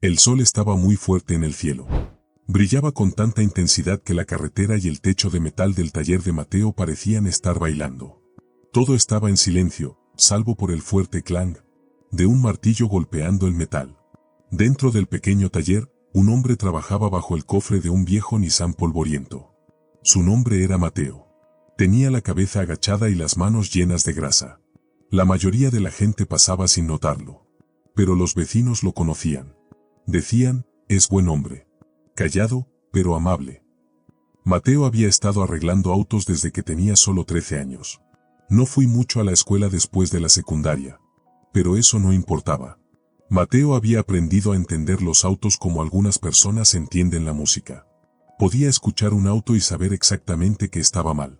El sol estaba muy fuerte en el cielo. Brillaba con tanta intensidad que la carretera y el techo de metal del taller de Mateo parecían estar bailando. Todo estaba en silencio, salvo por el fuerte clang de un martillo golpeando el metal. Dentro del pequeño taller, un hombre trabajaba bajo el cofre de un viejo Nissan polvoriento. Su nombre era Mateo. Tenía la cabeza agachada y las manos llenas de grasa. La mayoría de la gente pasaba sin notarlo. Pero los vecinos lo conocían. Decían, es buen hombre. Callado, pero amable. Mateo había estado arreglando autos desde que tenía solo 13 años. No fui mucho a la escuela después de la secundaria. Pero eso no importaba. Mateo había aprendido a entender los autos como algunas personas entienden la música. Podía escuchar un auto y saber exactamente que estaba mal.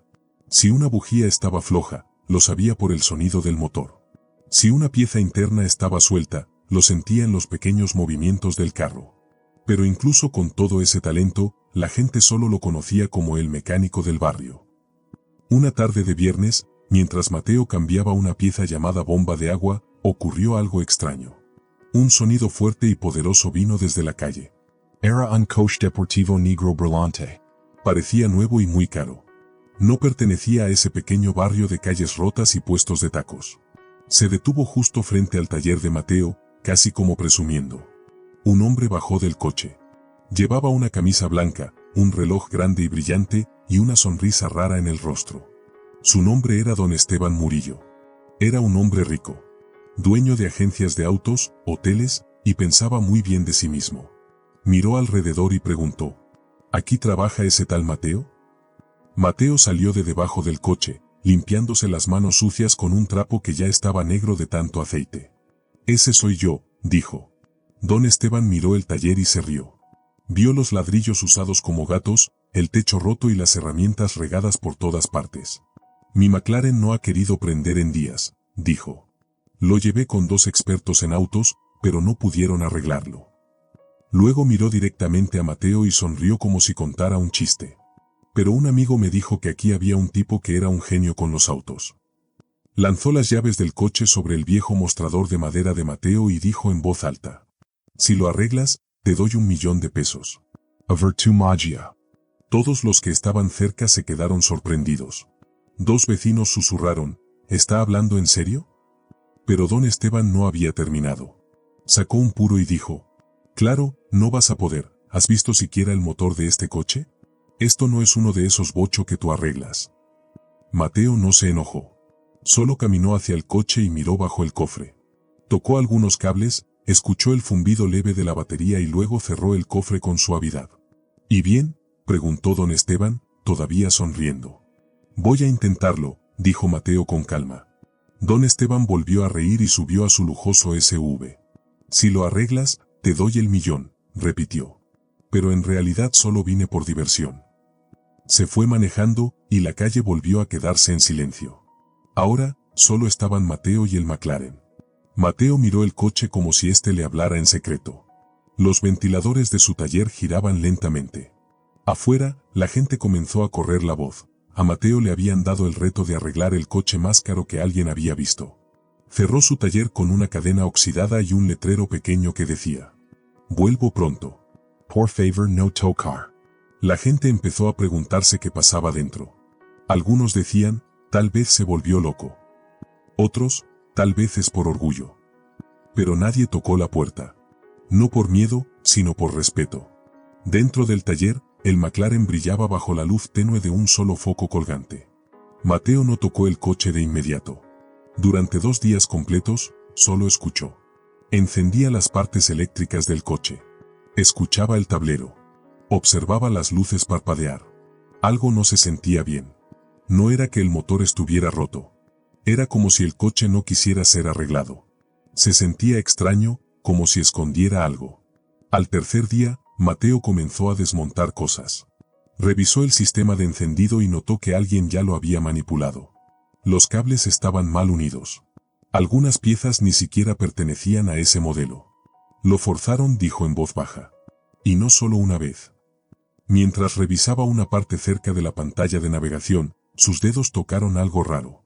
Si una bujía estaba floja, lo sabía por el sonido del motor. Si una pieza interna estaba suelta, lo sentía en los pequeños movimientos del carro. Pero incluso con todo ese talento, la gente solo lo conocía como el mecánico del barrio. Una tarde de viernes, mientras Mateo cambiaba una pieza llamada bomba de agua, ocurrió algo extraño. Un sonido fuerte y poderoso vino desde la calle. Era un coche deportivo negro brillante. Parecía nuevo y muy caro. No pertenecía a ese pequeño barrio de calles rotas y puestos de tacos. Se detuvo justo frente al taller de Mateo, casi como presumiendo. Un hombre bajó del coche. Llevaba una camisa blanca, un reloj grande y brillante, y una sonrisa rara en el rostro. Su nombre era Don Esteban Murillo. Era un hombre rico. Dueño de agencias de autos, hoteles, y pensaba muy bien de sí mismo. Miró alrededor y preguntó, ¿aquí trabaja ese tal Mateo? Mateo salió de debajo del coche, limpiándose las manos sucias con un trapo que ya estaba negro de tanto aceite. Ese soy yo, dijo. Don Esteban miró el taller y se rió. Vio los ladrillos usados como gatos, el techo roto y las herramientas regadas por todas partes. Mi McLaren no ha querido prender en días, dijo. Lo llevé con 2 expertos en autos, pero no pudieron arreglarlo. Luego miró directamente a Mateo y sonrió como si contara un chiste. Pero un amigo me dijo que aquí había un tipo que era un genio con los autos. Lanzó las llaves del coche sobre el viejo mostrador de madera de Mateo y dijo en voz alta. Si lo arreglas, te doy $1.000.000. A virtud magia. Todos los que estaban cerca se quedaron sorprendidos. 2 vecinos susurraron, ¿está hablando en serio? Pero don Esteban no había terminado. Sacó un puro y dijo, claro, no vas a poder, ¿has visto siquiera el motor de este coche? Esto no es uno de esos bocho que tú arreglas. Mateo no se enojó. Solo caminó hacia el coche y miró bajo el cofre. Tocó algunos cables, escuchó el zumbido leve de la batería y luego cerró el cofre con suavidad. ¿Y bien?, preguntó don Esteban, todavía sonriendo. Voy a intentarlo, dijo Mateo con calma. Don Esteban volvió a reír y subió a su lujoso SUV. Si lo arreglas, te doy $1.000.000, repitió. Pero en realidad solo vine por diversión. Se fue manejando, y la calle volvió a quedarse en silencio. Ahora, solo estaban Mateo y el McLaren. Mateo miró el coche como si éste le hablara en secreto. Los ventiladores de su taller giraban lentamente. Afuera, la gente comenzó a correr la voz. A Mateo le habían dado el reto de arreglar el coche más caro que alguien había visto. Cerró su taller con una cadena oxidada y un letrero pequeño que decía: vuelvo pronto. Por favor no tocar. La gente empezó a preguntarse qué pasaba dentro. Algunos decían, tal vez se volvió loco. Otros, tal vez es por orgullo. Pero nadie tocó la puerta. No por miedo, sino por respeto. Dentro del taller, el McLaren brillaba bajo la luz tenue de un solo foco colgante. Mateo no tocó el coche de inmediato. Durante 2 días completos, solo escuchó. Encendía las partes eléctricas del coche. Escuchaba el tablero. Observaba las luces parpadear. Algo no se sentía bien. No era que el motor estuviera roto. Era como si el coche no quisiera ser arreglado. Se sentía extraño, como si escondiera algo. Al tercer día, Mateo comenzó a desmontar cosas. Revisó el sistema de encendido y notó que alguien ya lo había manipulado. Los cables estaban mal unidos. Algunas piezas ni siquiera pertenecían a ese modelo. Lo forzaron, dijo en voz baja. Y no solo una vez. Mientras revisaba una parte cerca de la pantalla de navegación, sus dedos tocaron algo raro.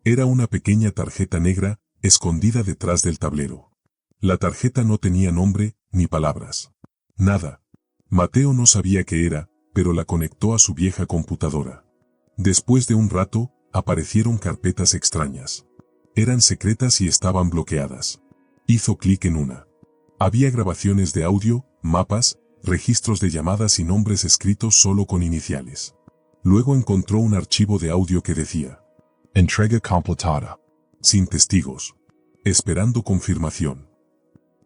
Era una pequeña tarjeta negra, escondida detrás del tablero. La tarjeta no tenía nombre, ni palabras. Nada. Mateo no sabía qué era, pero la conectó a su vieja computadora. Después de un rato, aparecieron carpetas extrañas. Eran secretas y estaban bloqueadas. Hizo clic en una. Había grabaciones de audio, mapas, registros de llamadas y nombres escritos solo con iniciales. Luego encontró un archivo de audio que decía: Entrega completada. Sin testigos. Esperando confirmación.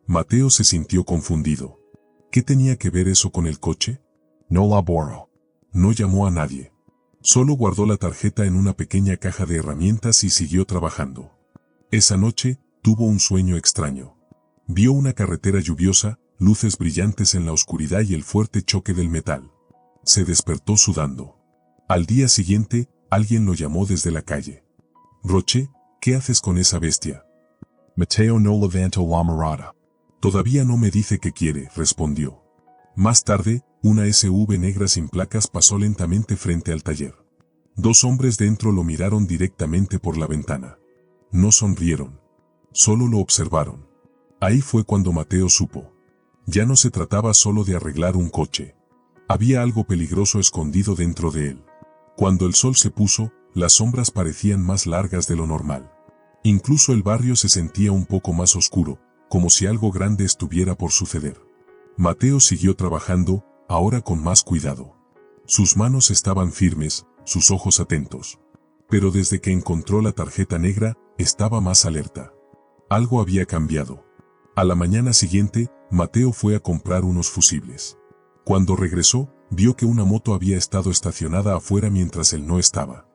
Mateo se sintió confundido. ¿Qué tenía que ver eso con el coche? No laboro. No llamó a nadie. Solo guardó la tarjeta en una pequeña caja de herramientas y siguió trabajando. Esa noche, tuvo un sueño extraño. Vio una carretera lluviosa, luces brillantes en la oscuridad y el fuerte choque del metal. Se despertó sudando. Al día siguiente, alguien lo llamó desde la calle. Roche, ¿qué haces con esa bestia? Mateo no levanto la mirada. Todavía no me dice qué quiere, respondió. Más tarde, una SUV negra sin placas pasó lentamente frente al taller. Dos hombres dentro lo miraron directamente por la ventana. No sonrieron. Solo lo observaron. Ahí fue cuando Mateo supo. Ya no se trataba solo de arreglar un coche. Había algo peligroso escondido dentro de él. Cuando el sol se puso, las sombras parecían más largas de lo normal. Incluso el barrio se sentía un poco más oscuro, como si algo grande estuviera por suceder. Mateo siguió trabajando, ahora con más cuidado. Sus manos estaban firmes, sus ojos atentos. Pero desde que encontró la tarjeta negra, estaba más alerta. Algo había cambiado. A la mañana siguiente, Mateo fue a comprar unos fusibles. Cuando regresó, vio que una moto había estado estacionada afuera mientras él no estaba.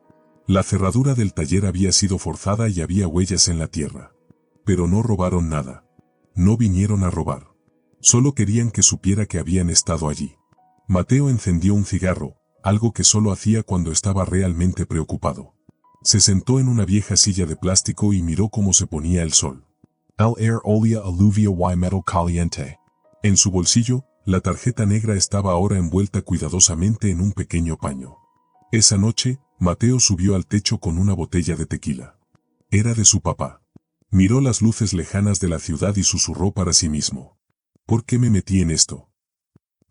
La cerradura del taller había sido forzada y había huellas en la tierra. Pero no robaron nada. No vinieron a robar. Solo querían que supiera que habían estado allí. Mateo encendió un cigarro, algo que solo hacía cuando estaba realmente preocupado. Se sentó en una vieja silla de plástico y miró cómo se ponía el sol. El air olía aluvia y metal caliente. En su bolsillo, la tarjeta negra estaba ahora envuelta cuidadosamente en un pequeño paño. Esa noche, Mateo subió al techo con una botella de tequila. Era de su papá. Miró las luces lejanas de la ciudad y susurró para sí mismo: ¿por qué me metí en esto?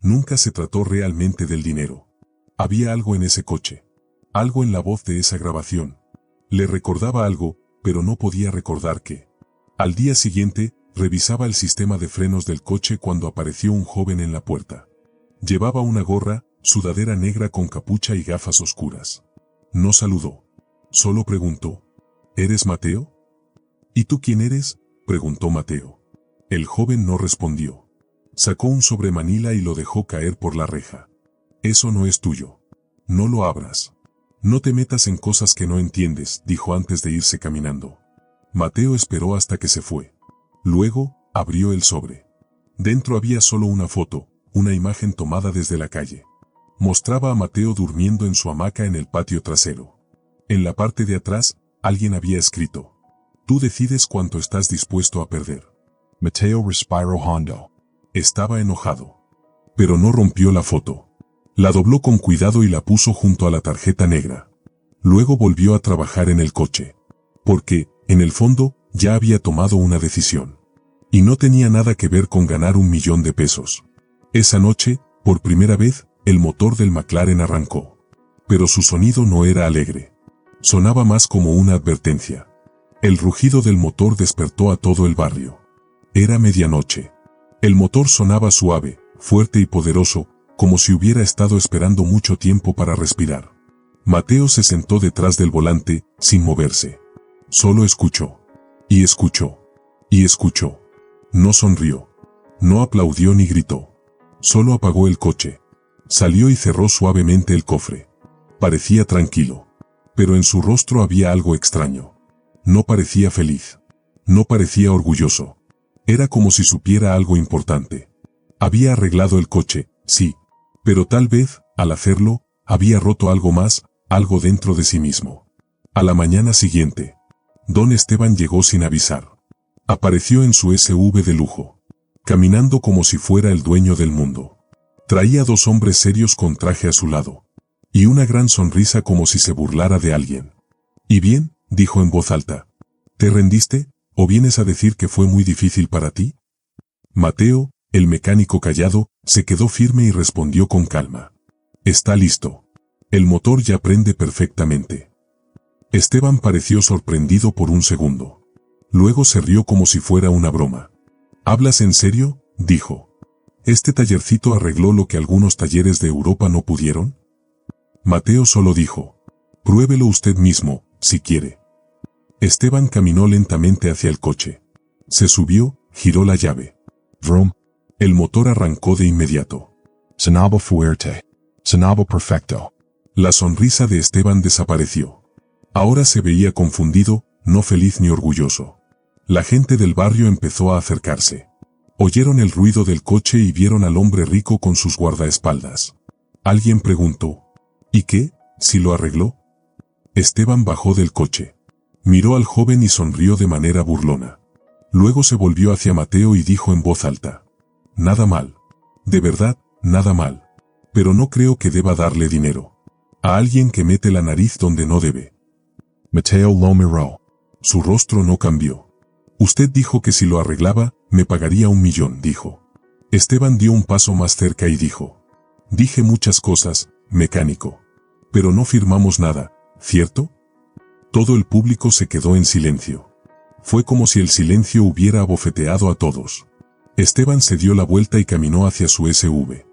Nunca se trató realmente del dinero. Había algo en ese coche. Algo en la voz de esa grabación. Le recordaba algo, pero no podía recordar qué. Al día siguiente, revisaba el sistema de frenos del coche cuando apareció un joven en la puerta. Llevaba una gorra, sudadera negra con capucha y gafas oscuras. No saludó. Solo preguntó: ¿eres Mateo? ¿Y tú quién eres?, preguntó Mateo. El joven no respondió. Sacó un sobremanila y lo dejó caer por la reja. Eso no es tuyo. No lo abras. No te metas en cosas que no entiendes, dijo antes de irse caminando. Mateo esperó hasta que se fue. Luego, abrió el sobre. Dentro había solo una foto, una imagen tomada desde la calle. Mostraba a Mateo durmiendo en su hamaca en el patio trasero. En la parte de atrás, alguien había escrito: tú decides cuánto estás dispuesto a perder. Mateo respiró hondo. Estaba enojado. Pero no rompió la foto. La dobló con cuidado y la puso junto a la tarjeta negra. Luego volvió a trabajar en el coche. Porque, en el fondo, ya había tomado una decisión. Y no tenía nada que ver con ganar 1.000.000 de pesos. Esa noche, por primera vez, el motor del McLaren arrancó. Pero su sonido no era alegre. Sonaba más como una advertencia. El rugido del motor despertó a todo el barrio. Era medianoche. El motor sonaba suave, fuerte y poderoso, como si hubiera estado esperando mucho tiempo para respirar. Mateo se sentó detrás del volante, sin moverse. Solo escuchó. Y escuchó. Y escuchó. No sonrió. No aplaudió ni gritó. Solo apagó el coche. Salió y cerró suavemente el cofre. Parecía tranquilo. Pero en su rostro había algo extraño. No parecía feliz. No parecía orgulloso. Era como si supiera algo importante. Había arreglado el coche, sí. Pero tal vez, al hacerlo, había roto algo más, algo dentro de sí mismo. A la mañana siguiente, Don Esteban llegó sin avisar. Apareció en su SUV de lujo, caminando como si fuera el dueño del mundo. Traía 2 hombres serios con traje a su lado, y una gran sonrisa como si se burlara de alguien. «¿Y bien?», dijo en voz alta. «¿Te rendiste, o vienes a decir que fue muy difícil para ti?». Mateo, El mecánico, callado, se quedó firme y respondió con calma. Está listo. El motor ya prende perfectamente. Esteban pareció sorprendido por un segundo. Luego se rió como si fuera una broma. ¿Hablas en serio?, dijo. ¿Este tallercito arregló lo que algunos talleres de Europa no pudieron? Mateo solo dijo. Pruébelo usted mismo, si quiere. Esteban caminó lentamente hacia el coche. Se subió, giró la llave. Vroom. El motor arrancó de inmediato. Sonaba fuerte. Sonaba perfecto. La sonrisa de Esteban desapareció. Ahora se veía confundido, no feliz ni orgulloso. La gente del barrio empezó a acercarse. Oyeron el ruido del coche y vieron al hombre rico con sus guardaespaldas. Alguien preguntó, ¿y qué, si lo arregló? Esteban bajó del coche. Miró al joven y sonrió de manera burlona. Luego se volvió hacia Mateo y dijo en voz alta. Nada mal. De verdad, nada mal. Pero no creo que deba darle dinero. A alguien que mete la nariz donde no debe. Mateo lo miró. Su rostro no cambió. Usted dijo que si lo arreglaba, me pagaría 1 millón, dijo. Esteban dio un paso más cerca y dijo. Dije muchas cosas, mecánico. Pero no firmamos nada, ¿cierto? Todo el público se quedó en silencio. Fue como si el silencio hubiera abofeteado a todos. Esteban se dio la vuelta y caminó hacia su SUV.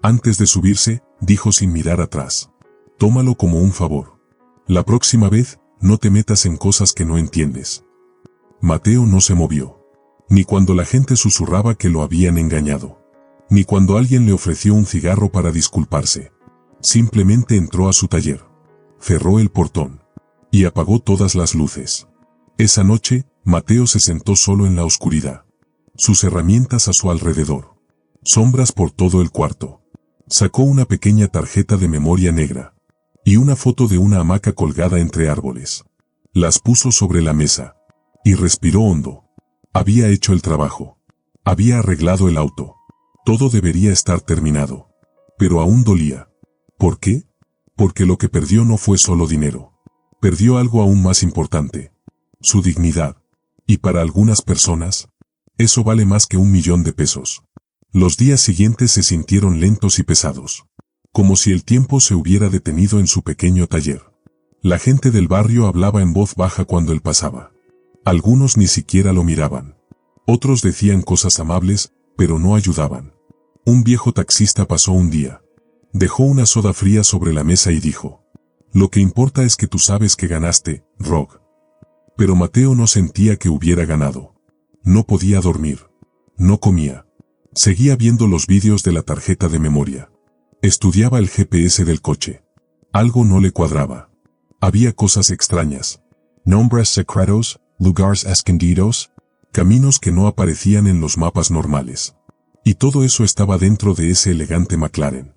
Antes de subirse, dijo sin mirar atrás. Tómalo como un favor. La próxima vez, no te metas en cosas que no entiendes. Mateo no se movió. Ni cuando la gente susurraba que lo habían engañado. Ni cuando alguien le ofreció un cigarro para disculparse. Simplemente entró a su taller. Cerró el portón. Y apagó todas las luces. Esa noche, Mateo se sentó solo en la oscuridad. Sus herramientas a su alrededor. Sombras por todo el cuarto. Sacó una pequeña tarjeta de memoria negra. Y una foto de una hamaca colgada entre árboles. Las puso sobre la mesa. Y respiró hondo. Había hecho el trabajo. Había arreglado el auto. Todo debería estar terminado. Pero aún dolía. ¿Por qué? Porque lo que perdió no fue solo dinero. Perdió algo aún más importante. Su dignidad. Y para algunas personas, eso vale más que 1 millón de pesos. Los días siguientes se sintieron lentos y pesados. Como si el tiempo se hubiera detenido en su pequeño taller. La gente del barrio hablaba en voz baja cuando él pasaba. Algunos ni siquiera lo miraban. Otros decían cosas amables, pero no ayudaban. Un viejo taxista pasó un día. Dejó una soda fría sobre la mesa y dijo. Lo que importa es que tú sabes que ganaste, Rock. Pero Mateo no sentía que hubiera ganado. No podía dormir. No comía. Seguía viendo los vídeos de la tarjeta de memoria. Estudiaba el GPS del coche. Algo no le cuadraba. Había cosas extrañas. Nombres secretos, lugares escondidos. Caminos que no aparecían en los mapas normales. Y todo eso estaba dentro de ese elegante McLaren.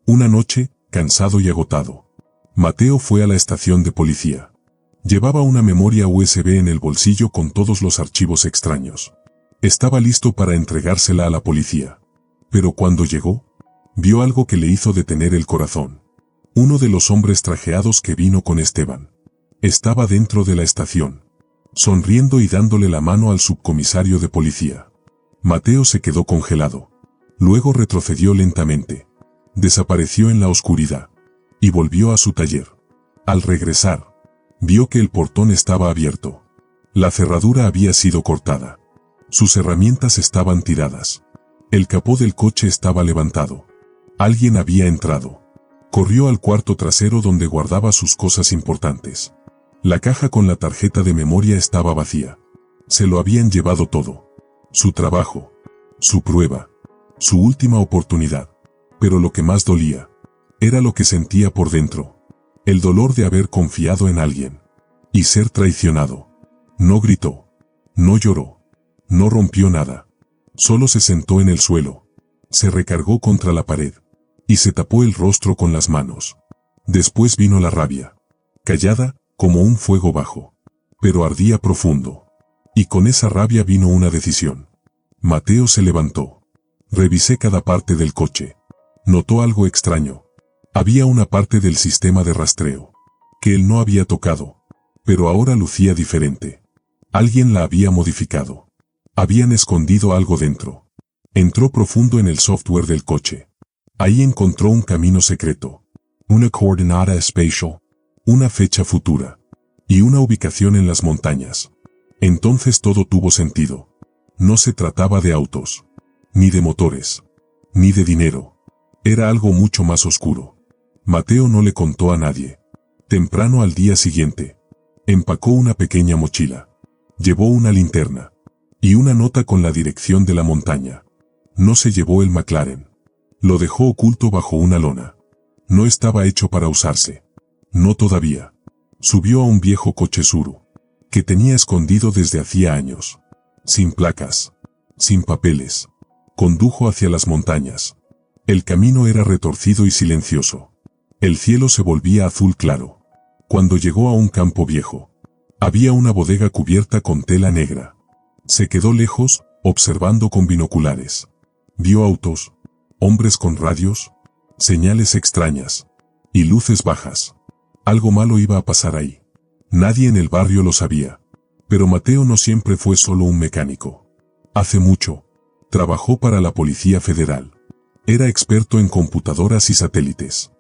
Una noche, cansado y agotado, Mateo fue a la estación de policía. Llevaba una memoria USB en el bolsillo con todos los archivos extraños. Estaba listo para entregársela a la policía. Pero cuando llegó, vio algo que le hizo detener el corazón. Uno de los hombres trajeados que vino con Esteban. Estaba dentro de la estación, sonriendo y dándole la mano al subcomisario de policía. Mateo se quedó congelado. Luego retrocedió lentamente. Desapareció en la oscuridad. Y volvió a su taller. Al regresar, vio que el portón estaba abierto. La cerradura había sido cortada. Sus herramientas estaban tiradas. El capó del coche estaba levantado. Alguien había entrado. Corrió al cuarto trasero donde guardaba sus cosas importantes. La caja con la tarjeta de memoria estaba vacía. Se lo habían llevado todo. Su trabajo. Su prueba. Su última oportunidad. Pero lo que más dolía era lo que sentía por dentro. El dolor de haber confiado en alguien. Y ser traicionado. No gritó. No lloró. No rompió nada. Solo se sentó en el suelo. Se recargó contra la pared. Y se tapó el rostro con las manos. Después vino la rabia. Callada, como un fuego bajo. Pero ardía profundo. Y con esa rabia vino una decisión. Mateo se levantó. Revisé cada parte del coche. Notó algo extraño. Había una parte del sistema de rastreo que él no había tocado, pero ahora lucía diferente. Alguien la había modificado. Habían escondido algo dentro. Entró profundo en el software del coche. Ahí encontró un camino secreto, una coordenada espacial, una fecha futura y una ubicación en las montañas. Entonces todo tuvo sentido. No se trataba de autos, ni de motores, ni de dinero. Era algo mucho más oscuro. Mateo no le contó a nadie. Temprano al día siguiente, empacó una pequeña mochila. Llevó una linterna y una nota con la dirección de la montaña. No se llevó el McLaren. Lo dejó oculto bajo una lona. No estaba hecho para usarse. No todavía. Subió a un viejo coche Tsuru, que tenía escondido desde hacía años. Sin placas, sin papeles. Condujo hacia las montañas. El camino era retorcido y silencioso. El cielo se volvía azul claro. Cuando llegó a un campo viejo, había una bodega cubierta con tela negra. Se quedó lejos, observando con binoculares. Vio autos, hombres con radios, señales extrañas y luces bajas. Algo malo iba a pasar ahí. Nadie en el barrio lo sabía. Pero Mateo no siempre fue solo un mecánico. Hace mucho, trabajó para la Policía Federal. Era experto en computadoras y satélites.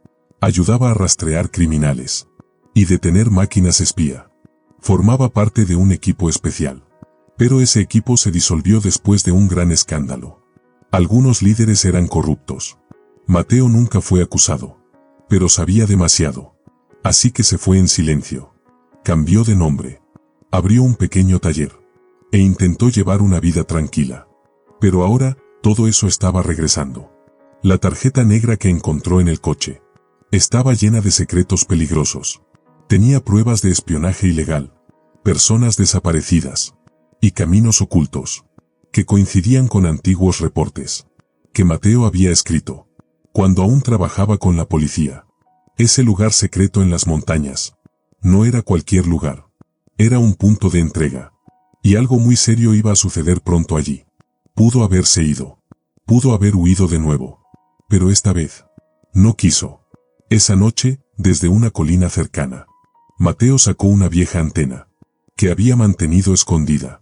Ayudaba a rastrear criminales y detener máquinas espía. Formaba parte de un equipo especial. Pero ese equipo se disolvió después de un gran escándalo. Algunos líderes eran corruptos. Mateo nunca fue acusado, pero sabía demasiado. Así que se fue en silencio. Cambió de nombre. Abrió un pequeño taller e intentó llevar una vida tranquila. Pero ahora, todo eso estaba regresando. La tarjeta negra que encontró en el coche estaba llena de secretos peligrosos. Tenía pruebas de espionaje ilegal, personas desaparecidas y caminos ocultos que coincidían con antiguos reportes que Mateo había escrito cuando aún trabajaba con la policía. Ese lugar secreto en las montañas no era cualquier lugar. Era un punto de entrega. Y algo muy serio iba a suceder pronto allí. Pudo haberse ido. Pudo haber huido de nuevo. Pero esta vez, no quiso. Esa noche, desde una colina cercana, Mateo sacó una vieja antena, que había mantenido escondida.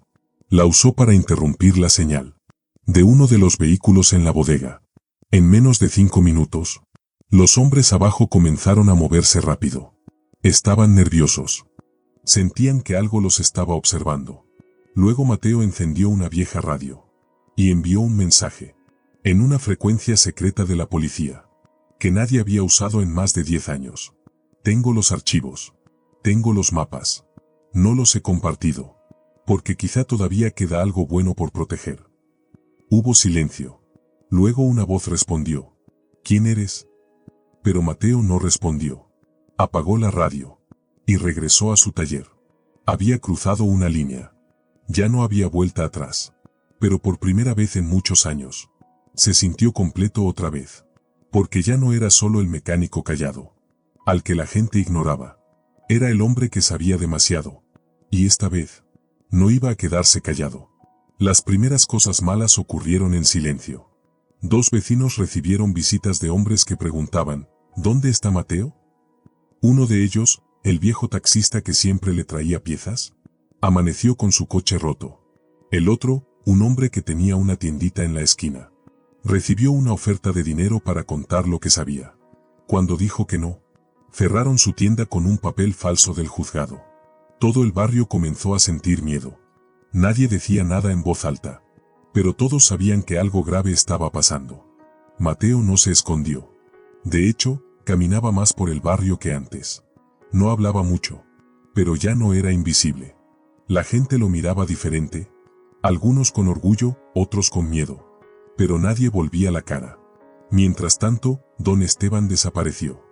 La usó para interrumpir la señal de uno de los vehículos en la bodega. En menos de 5 minutos, los hombres abajo comenzaron a moverse rápido. Estaban nerviosos. Sentían que algo los estaba observando. Luego Mateo encendió una vieja radio y envió un mensaje en una frecuencia secreta de la policía que nadie había usado en más de 10 años. Tengo los archivos. Tengo los mapas. No los he compartido, porque quizá todavía queda algo bueno por proteger. Hubo silencio. Luego una voz respondió. ¿Quién eres? Pero Mateo no respondió. Apagó la radio y regresó a su taller. Había cruzado una línea. Ya no había vuelta atrás. Pero por primera vez en muchos años, se sintió completo otra vez. Porque ya no era solo el mecánico callado, al que la gente ignoraba. Era el hombre que sabía demasiado. Y esta vez, no iba a quedarse callado. Las primeras cosas malas ocurrieron en silencio. 2 vecinos recibieron visitas de hombres que preguntaban, ¿dónde está Mateo? Uno de ellos, el viejo taxista que siempre le traía piezas, amaneció con su coche roto. El otro, un hombre que tenía una tiendita en la esquina, recibió una oferta de dinero para contar lo que sabía. Cuando dijo que no, cerraron su tienda con un papel falso del juzgado. Todo el barrio comenzó a sentir miedo. Nadie decía nada en voz alta, pero todos sabían que algo grave estaba pasando. Mateo no se escondió. De hecho, caminaba más por el barrio que antes. No hablaba mucho, pero ya no era invisible. La gente lo miraba diferente, algunos con orgullo, otros con miedo. Pero nadie volvía la cara. Mientras tanto, don Esteban desapareció.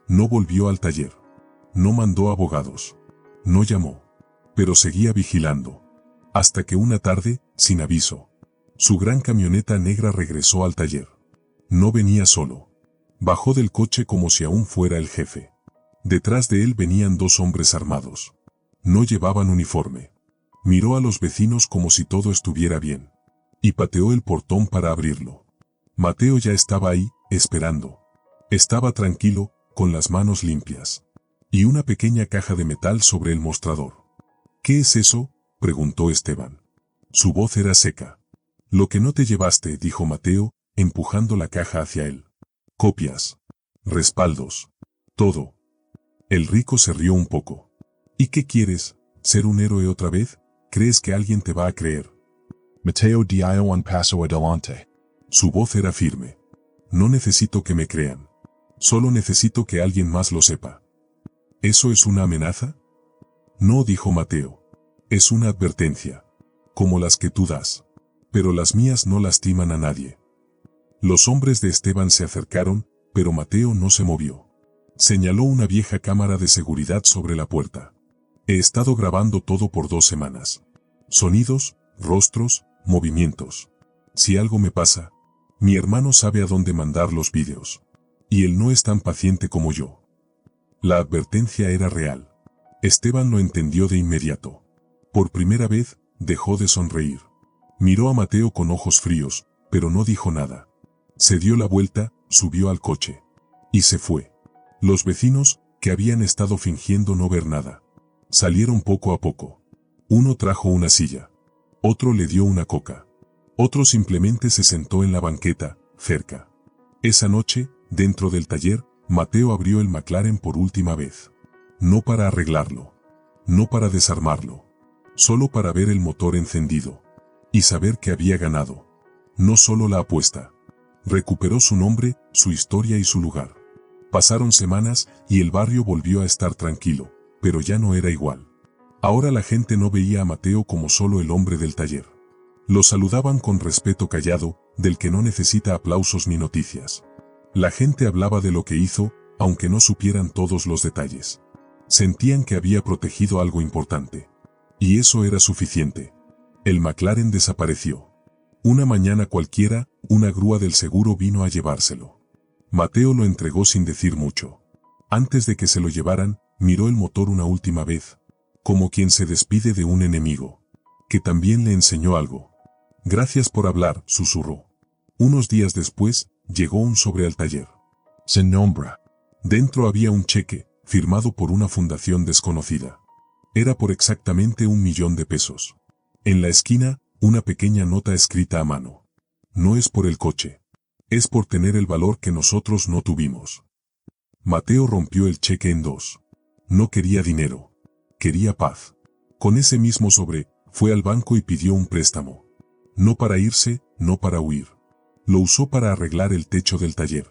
No volvió al taller. No mandó abogados. No llamó. Pero seguía vigilando. Hasta que una tarde, sin aviso, su gran camioneta negra regresó al taller. No venía solo. Bajó del coche como si aún fuera el jefe. Detrás de él venían 2 hombres armados. No llevaban uniforme. Miró a los vecinos como si todo estuviera bien. Y pateó el portón para abrirlo. Mateo ya estaba ahí, esperando. Estaba tranquilo, con las manos limpias. Y una pequeña caja de metal sobre el mostrador. ¿Qué es eso?, preguntó Esteban. Su voz era seca. Lo que no te llevaste, dijo Mateo, empujando la caja hacia él. Copias. Respaldos. Todo. El rico se rió un poco. ¿Y qué quieres? ¿Ser un héroe otra vez? ¿Crees que alguien te va a creer? Mateo dio un paso adelante. Su voz era firme. No necesito que me crean. Solo necesito que alguien más lo sepa. ¿Eso es una amenaza? No, dijo Mateo. Es una advertencia. Como las que tú das. Pero las mías no lastiman a nadie. Los hombres de Esteban se acercaron, pero Mateo no se movió. Señaló una vieja cámara de seguridad sobre la puerta. He estado grabando todo por 2 semanas. Sonidos, rostros, movimientos. Si algo me pasa, mi hermano sabe a dónde mandar los vídeos. Y él no es tan paciente como yo. La advertencia era real. Esteban lo entendió de inmediato. Por primera vez, dejó de sonreír. Miró a Mateo con ojos fríos, pero no dijo nada. Se dio la vuelta, subió al coche. Y se fue. Los vecinos, que habían estado fingiendo no ver nada, salieron poco a poco. Uno trajo una silla. Otro le dio una coca. Otro simplemente se sentó en la banqueta, cerca. Esa noche, dentro del taller, Mateo abrió el McLaren por última vez. No para arreglarlo. No para desarmarlo. Solo para ver el motor encendido. Y saber que había ganado. No solo la apuesta. Recuperó su nombre, su historia y su lugar. Pasaron semanas y el barrio volvió a estar tranquilo, pero ya no era igual. Ahora la gente no veía a Mateo como solo el hombre del taller. Lo saludaban con respeto callado, del que no necesita aplausos ni noticias. La gente hablaba de lo que hizo, aunque no supieran todos los detalles. Sentían que había protegido algo importante. Y eso era suficiente. El McLaren desapareció. Una mañana cualquiera, una grúa del seguro vino a llevárselo. Mateo lo entregó sin decir mucho. Antes de que se lo llevaran, miró el motor una última vez, como quien se despide de un enemigo, que también le enseñó algo. Gracias por hablar, susurró. Unos días después, llegó un sobre al taller. Sin nombre. Dentro había un cheque, firmado por una fundación desconocida. Era por exactamente 1 millón de pesos. En la esquina, una pequeña nota escrita a mano. No es por el coche. Es por tener el valor que nosotros no tuvimos. Mateo rompió el cheque en 2. No quería dinero. Quería paz. Con ese mismo sobre, fue al banco y pidió un préstamo. No para irse, no para huir. Lo usó para arreglar el techo del taller.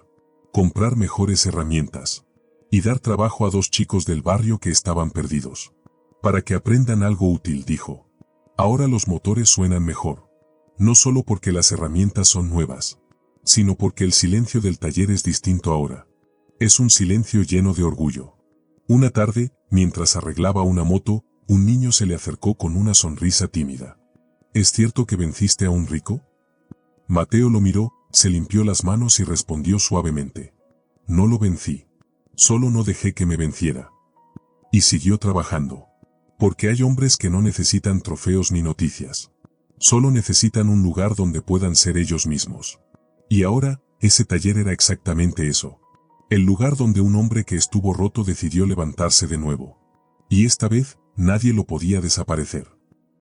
Comprar mejores herramientas. Y dar trabajo a 2 chicos del barrio que estaban perdidos. Para que aprendan algo útil, dijo. Ahora los motores suenan mejor. No solo porque las herramientas son nuevas, sino porque el silencio del taller es distinto ahora. Es un silencio lleno de orgullo. Una tarde, mientras arreglaba una moto, un niño se le acercó con una sonrisa tímida. ¿Es cierto que venciste a un rico? Mateo lo miró, se limpió las manos y respondió suavemente. No lo vencí. Solo no dejé que me venciera. Y siguió trabajando. Porque hay hombres que no necesitan trofeos ni noticias. Solo necesitan un lugar donde puedan ser ellos mismos. Y ahora, ese taller era exactamente eso. El lugar donde un hombre que estuvo roto decidió levantarse de nuevo. Y esta vez, nadie lo podía desaparecer.